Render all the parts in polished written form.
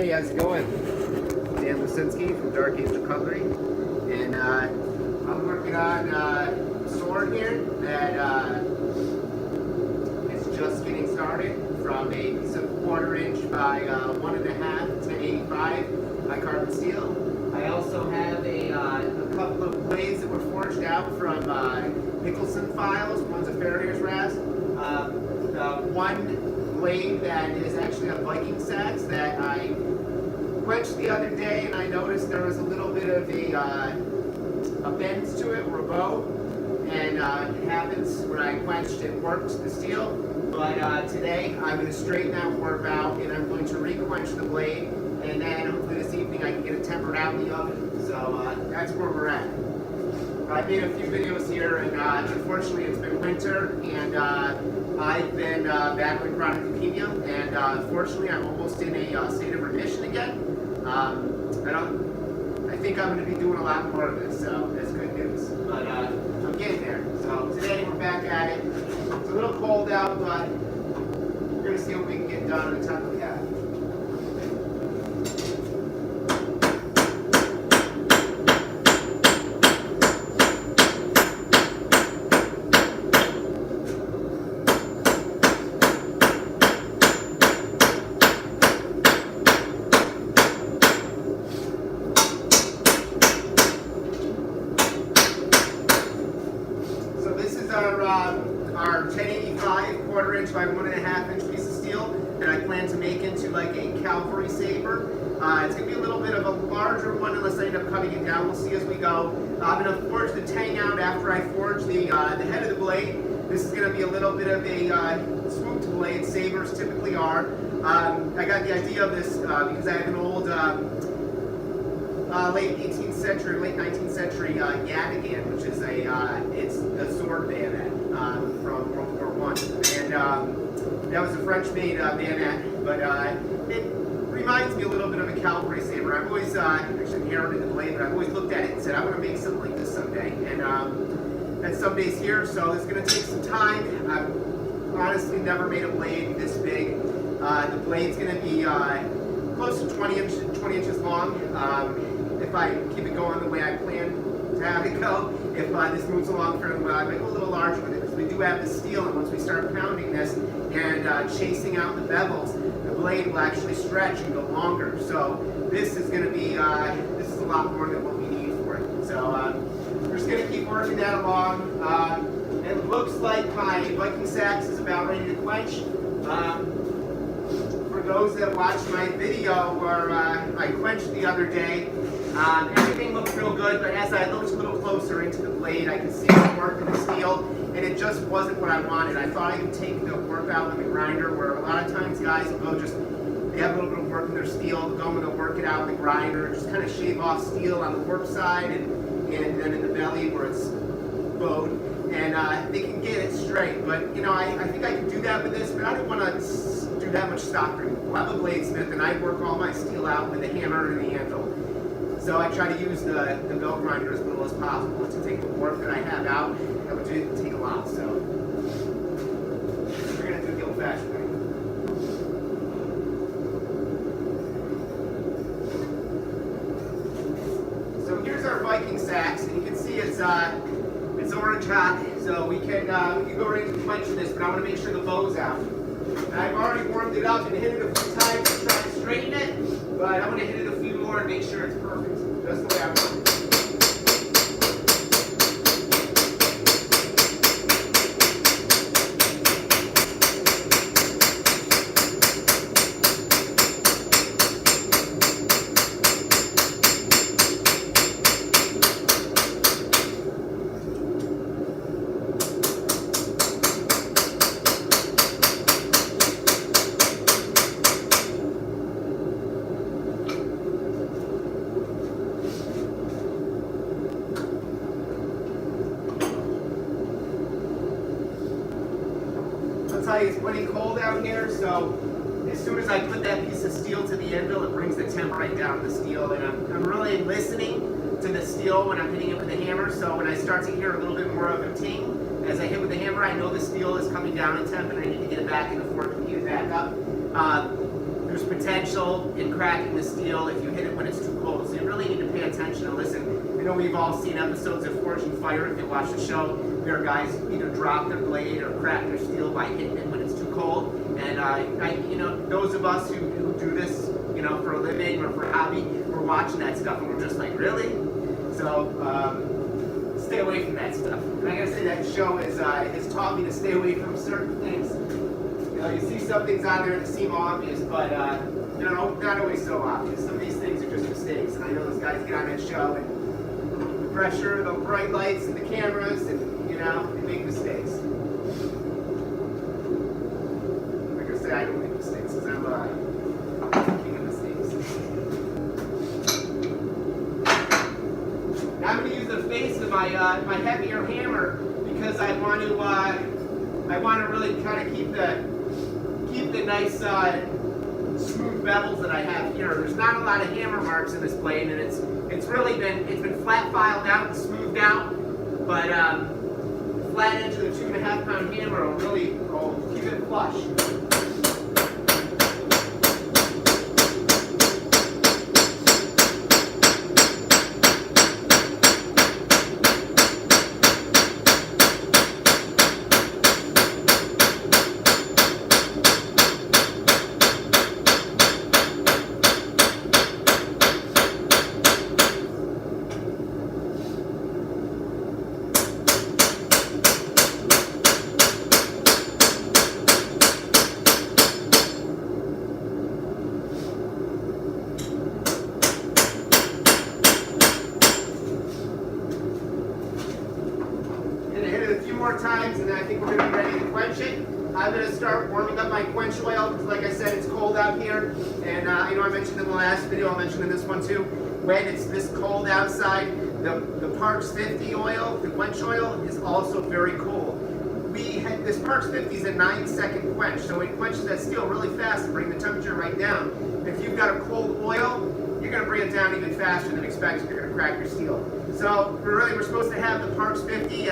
Hey, how's it going? Dan Lusinski from Dark Angel Cutlery, and I'm working on a sword here that is just getting started from a piece of 1/4 inch by 1.5 1085 by carbon steel. I also have a couple of blades that were forged out from Nicholson files. One's a Farrier's rasp. One blade that is actually a Viking seax that I quenched the other day, and I noticed there was a little bit of a bend to it, or a bow, and it happens when I quenched it worked the steel. But today I'm going to straighten that warp out, and I'm going to re-quench the blade, and then hopefully this evening I can get it tempered out in the oven. So that's where we're at. I've made a few videos here, and unfortunately it's been winter, and I've been battling chronic leukemia, and fortunately I'm almost in a state of remission again. I think I'm going to be doing a lot more of this, so that's good news. But I'm getting there. So today we're back at it. It's a little cold out, but we're going to see what we can get done in the time we have. Our 1085 1/4 inch by 1.5 inch piece of steel that I plan to make into like a cavalry saber. It's going to be a little bit of a larger one unless I end up cutting it down. We'll see as we go. I'm going to forge the tang out after I forge the head of the blade. This is going to be a little bit of a swooped blade. Sabers typically are. I got the idea of this because I have an old late 18th century, late 19th century Yadigan, which is it's a sword bayonet from World War I, and that was a French-made bayonet, but it reminds me a little bit of a cavalry saber. I've always actually inherited the blade, but I've always looked at it and said I want to make something like this someday, and that someday's here. So it's going to take some time. I've honestly never made a blade this big. The blade's going to be close to 20 inches long. If I keep it going the way I plan to have it go, if this moves along fairly well, I might go a little larger with it, because we do have the steel, and once we start pounding this and chasing out the bevels, the blade will actually stretch and go longer. So this is going to be, this is a lot more than what we need for it. So we're just going to keep working that along. It looks like my Viking seax is about ready to quench. For those that watched my video where I quenched the other day, everything looked real good, but as I looked a little closer into the blade, I could see the work in the steel, and it just wasn't what I wanted. I thought I could take the warp out with the grinder, where a lot of times guys will go they have a little bit of work in their steel, they'll go and they'll work it out with the grinder, just kind of shave off steel on the warp side, and then in the belly where it's bowed, and they can get it straight. But you know, I think I can do that with this, but I don't want to do that much stock removal. I'm a bladesmith, and I work all my steel out with the hammer and the anvil. So I try to use the belt grinder as little as possible to take the warp that I have out. That would take a lot, so we're going to do the old-fashioned way. So here's our Viking seax, and you can see it's orange hot, so we can go right into quenching this, but I want to make sure the bow's out. And I've already warmed it up and hit it a few times to try to straighten it, but I'm going to hit it a few more and make sure it's perfect. That's the way I want it. It's plenty cold out here, so as soon as I put that piece of steel to the anvil, it brings the temp right down to the steel, and I'm really listening to the steel when I'm hitting it with the hammer. So when I start to hear a little bit more of a ting as I hit with the hammer, I know the steel is coming down in temp, and I need to get it back in the fork and heat it back up. There's potential in cracking the steel if you hit it when it's too cold. So you really need to pay attention and listen. I know we've all seen episodes of Forging Fire if you watch the show, where guys either drop their blade or crack their steel by hitting it when it's too cold. And you know, those of us who do this, you know, for a living or for a hobby, we're watching that stuff and we're just like, really? So stay away from that stuff. And I gotta say that show has taught me to stay away from certain things. You know, you see some things out there that seem obvious, but you know, not always so obvious. Some of these things are just mistakes. And I know those guys get on that show and the pressure, the bright lights, and the cameras, and you know, they make mistakes. Like I say, I don't make mistakes because I'm king of mistakes. Now I'm going to use the face of my my heavier hammer because I want to really kind of keep the nice smooth bevels that I have here. There's not a lot of hammer marks in this blade, and it's really been flat filed out and smoothed out, but flat edge of the 2.5 pound hammer will really keep it flush. Times, and then I think we're going to be ready to quench it. I'm going to start warming up my quench oil because, like I said, it's cold out here. And you know, I mentioned in the last video, I'll mention in this one too, when it's this cold outside, the Parks 50 oil, the quench oil, is also very cool. This Parks 50 is a 9-second quench, so it quenches that steel really fast to bring the temperature right down. If you've got a cold oil, you're going to bring it down even faster than expected. You're going to crack your steel. So we're supposed to have the Parks 50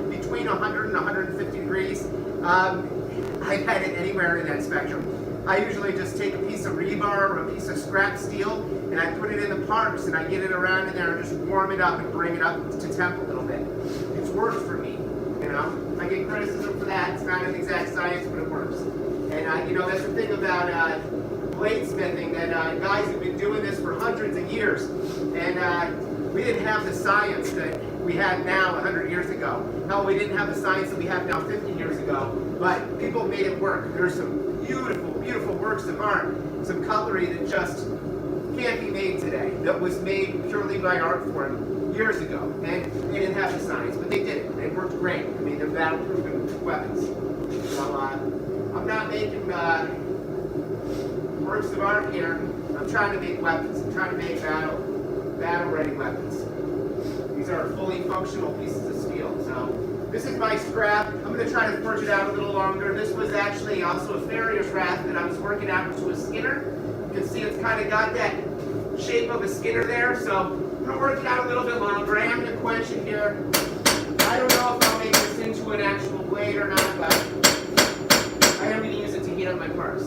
between 100 and 150 degrees. I've had it anywhere in that spectrum. I usually just take a piece of rebar or a piece of scrap steel and I put it in the Parks and I get it around in there and just warm it up and bring it up to temp a little bit. It's worked for me, you know. I get criticism for that. It's not an exact science, but it works. And you know, that's the thing about bladesmithing, that guys have been doing this for hundreds of years. And we didn't have the science that we had now 100 years ago. Hell, we didn't have the science that we have now 50 years ago, but people made it work. There's some beautiful, beautiful works of art, some cutlery that just can't be made today, that was made purely by art form years ago. And they didn't have the science, but they did it. It worked great. I mean, they're battle-proven weapons. So I'm not making works of art here. I'm trying to make weapons. I'm trying to make battle-ready weapons. These are fully functional pieces of steel. So this is my scrap. I'm going to try to forge it out a little longer. This was actually also a farrier's raft that I was working out into a skinner. You can see it's kind of got that shape of a skinner there. So I'm going to work it out a little bit longer. I am going to quench it here. I don't know if I'll make this into an actual blade or not, but I am going to use it to heat up my parts.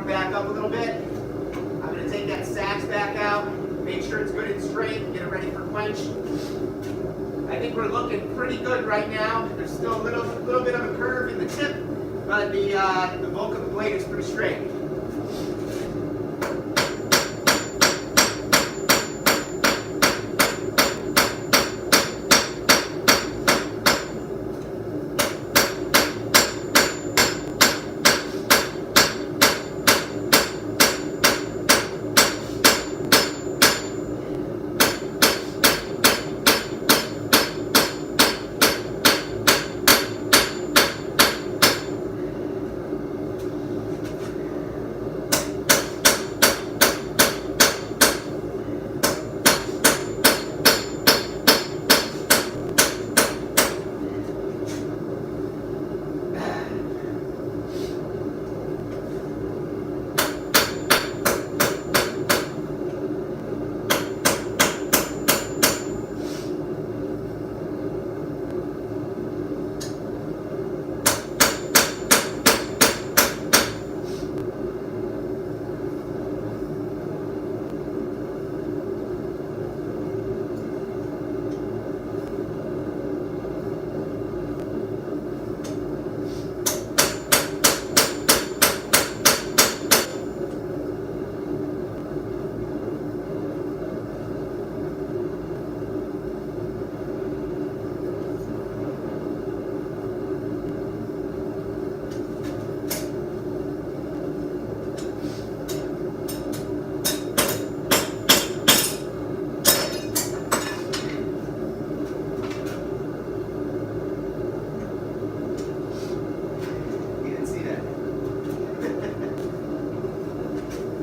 Back up a little bit. I'm going to take that seax back out, make sure it's good and straight, get it ready for quench. I think we're looking pretty good right now. There's still a little bit of a curve in the tip, but the bulk of the blade is pretty straight.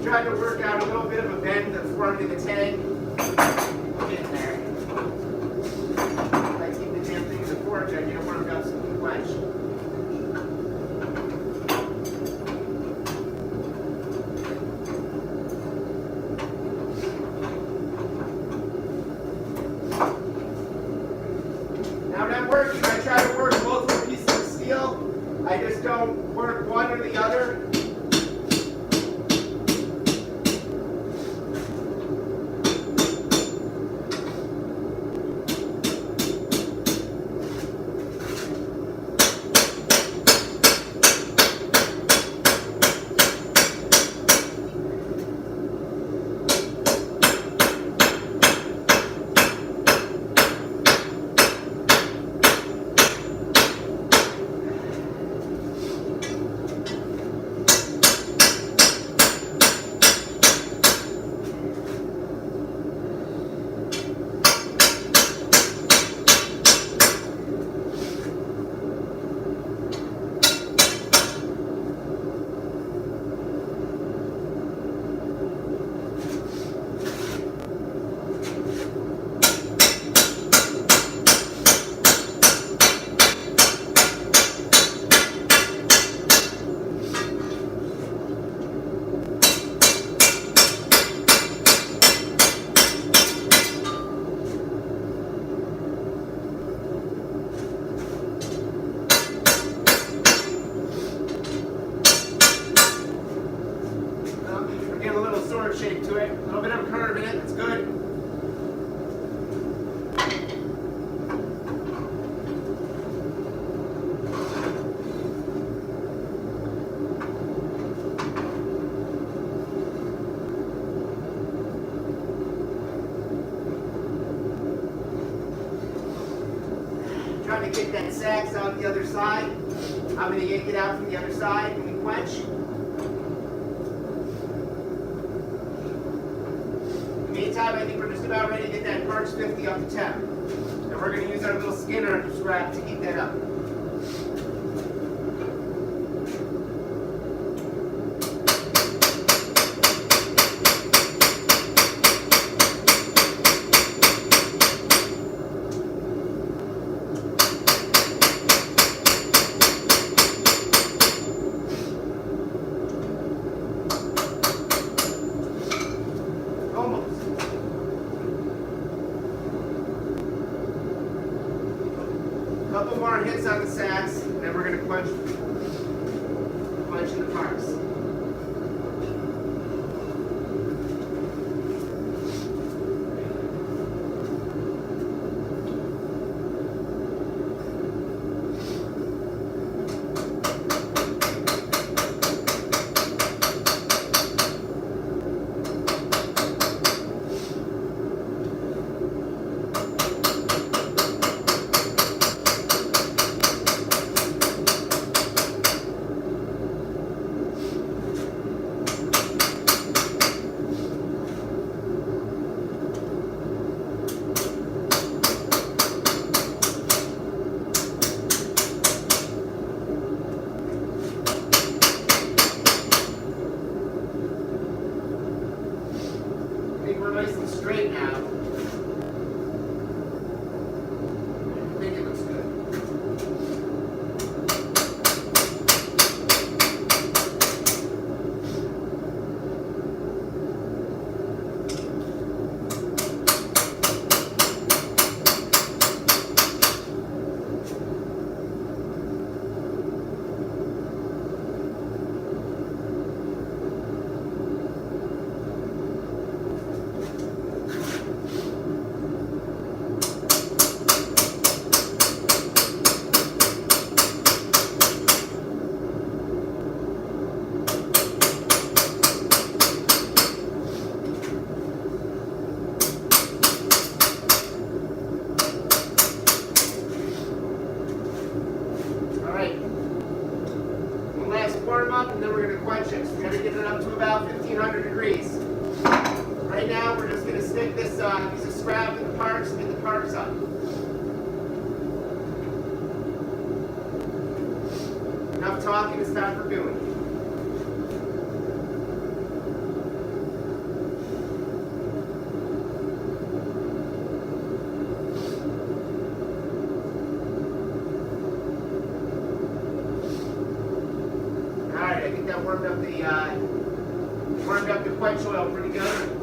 Trying to work out a little bit of a bend that's formed in the tank. Getting there. If I keep the damn thing in the forge, I get a warmed up so we can quench. Now when I'm working, I try to work multiple pieces of steel. I just don't work one or the other. Shape to it, a little bit of a curve in it, that's good. Trying to get that seax out the other side. I'm going to yank it out from the other side when we quench. Meantime, I think we're just about ready to get that Parks 50 up to temp. And we're going to use our little Skinner strap to keep that up. Couple more hits on the seax, and then we're going to quench in the parks. Nice and straight now. I think it looks good. Warm up, and then we're going to quench it. So we're going to get it up to about 1500 degrees. Right now, we're just going to stick this piece of scrap in the parks and get the parks up. Enough talking, it's time for doing. quench oil pretty good.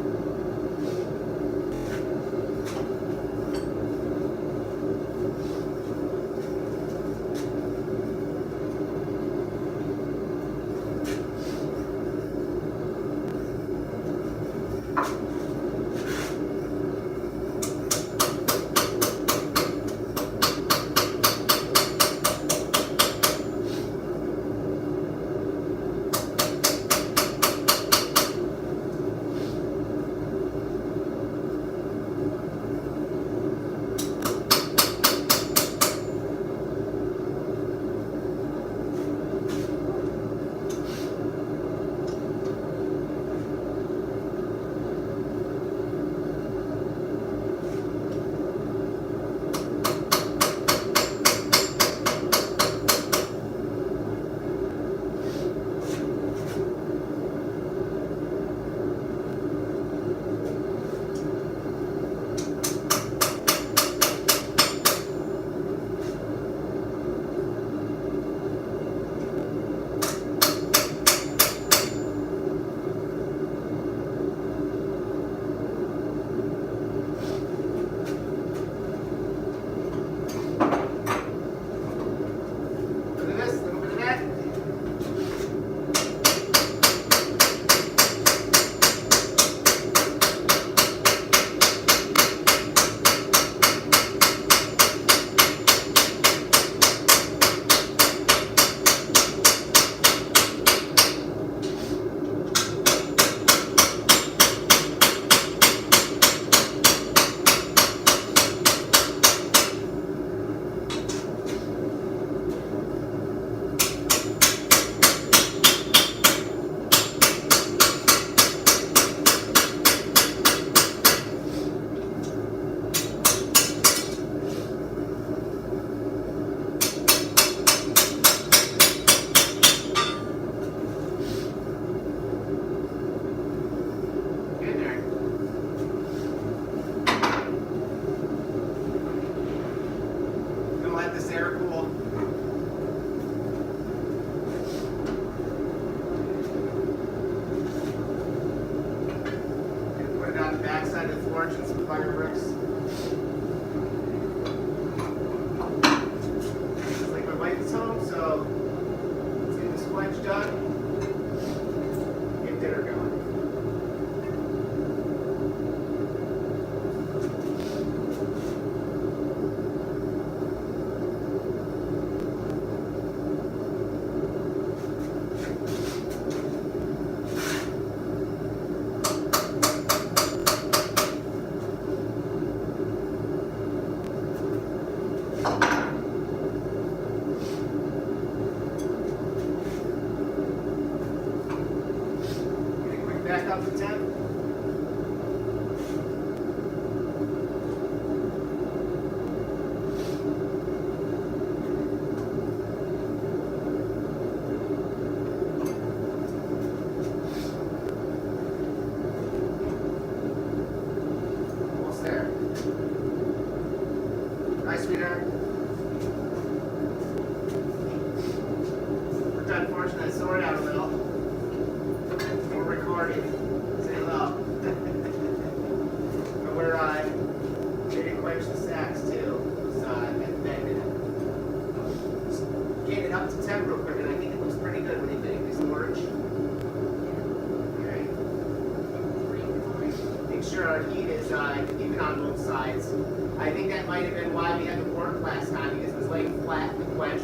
I think that might have been why we had to work last time, because it was laying flat in the quench,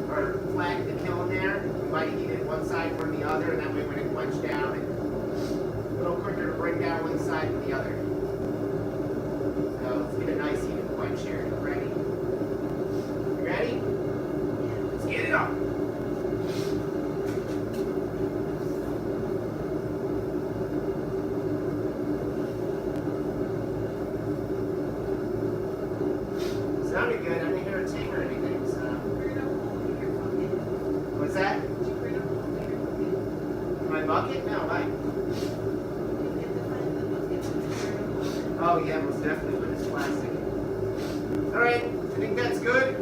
or flat in the kiln there. We might have heated one side or the other, and that way when it quenched down, it's a little quicker to bring down one side than the other. So let's get a nice even quench here. Ready? You ready? Let's get it up. Sounded good. I didn't hear a ting or anything, so. What's that? My bucket? No, why? Oh, yeah, most definitely, but it's plastic. Alright, I think that's good.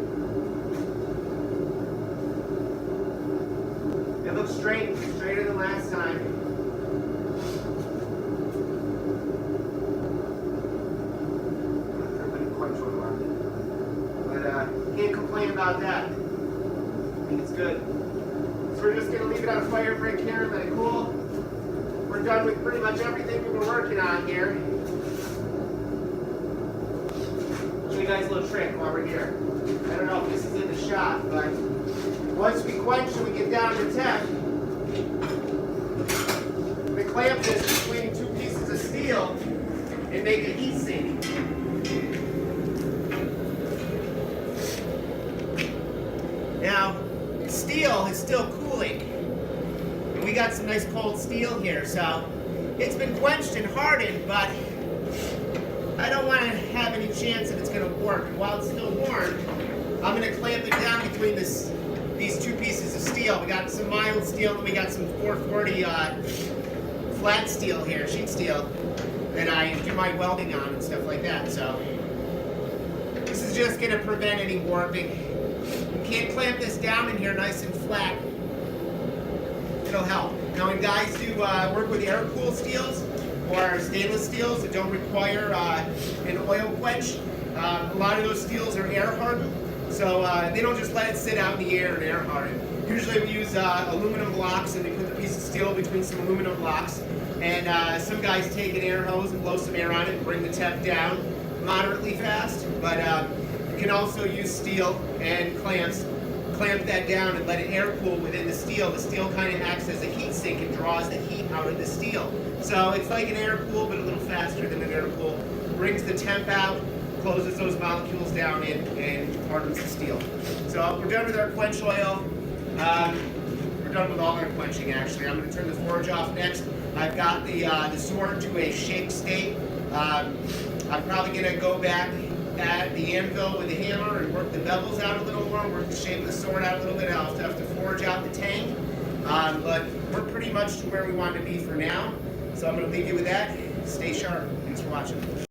It looks straight, straighter than last time. about that. I think it's good. So we're just gonna leave it on a fire break here and let it cool. We're done with pretty much everything we were working on here. Show you guys a little trick while we're here. I don't know if this is in the shot, but once we quench and we get down to temp, we clamp this between two pieces of steel and make a heat sink. Now, steel is still cooling. And we got some nice cold steel here, so it's been quenched and hardened, but I don't want to have any chance that it's going to work. And while it's still warm, I'm going to clamp it down between these two pieces of steel. We got some mild steel and we got some 440 flat steel here, sheet steel, that I do my welding on and stuff like that. So this is just going to prevent any warping. You can't clamp this down in here nice and flat. It'll help. Now when guys do work with air-cooled steels or stainless steels that don't require an oil quench, a lot of those steels are air hardened, so they don't just let it sit out in the air and air harden. Usually we use aluminum blocks and we put the piece of steel between some aluminum blocks, and some guys take an air hose and blow some air on it and bring the temp down moderately fast, but you can also use steel and clamp that down and let it air cool within the steel. The steel kind of acts as a heat sink and draws the heat out of the steel. So it's like an air cool, but a little faster than an air cool. Brings the temp out, closes those molecules down in, and hardens the steel. So we're done with our quench oil. We're done with all our quenching actually. I'm going to turn the forge off next. I've got the sword to a shaped state. I'm probably going to go back at the anvil with the hammer and work the bevels out a little more, work the shape of the sword out a little bit. I'll have to forge out the tang, but we're pretty much to where we want to be for now. So I'm going to leave you with that. Stay sharp. Thanks for watching.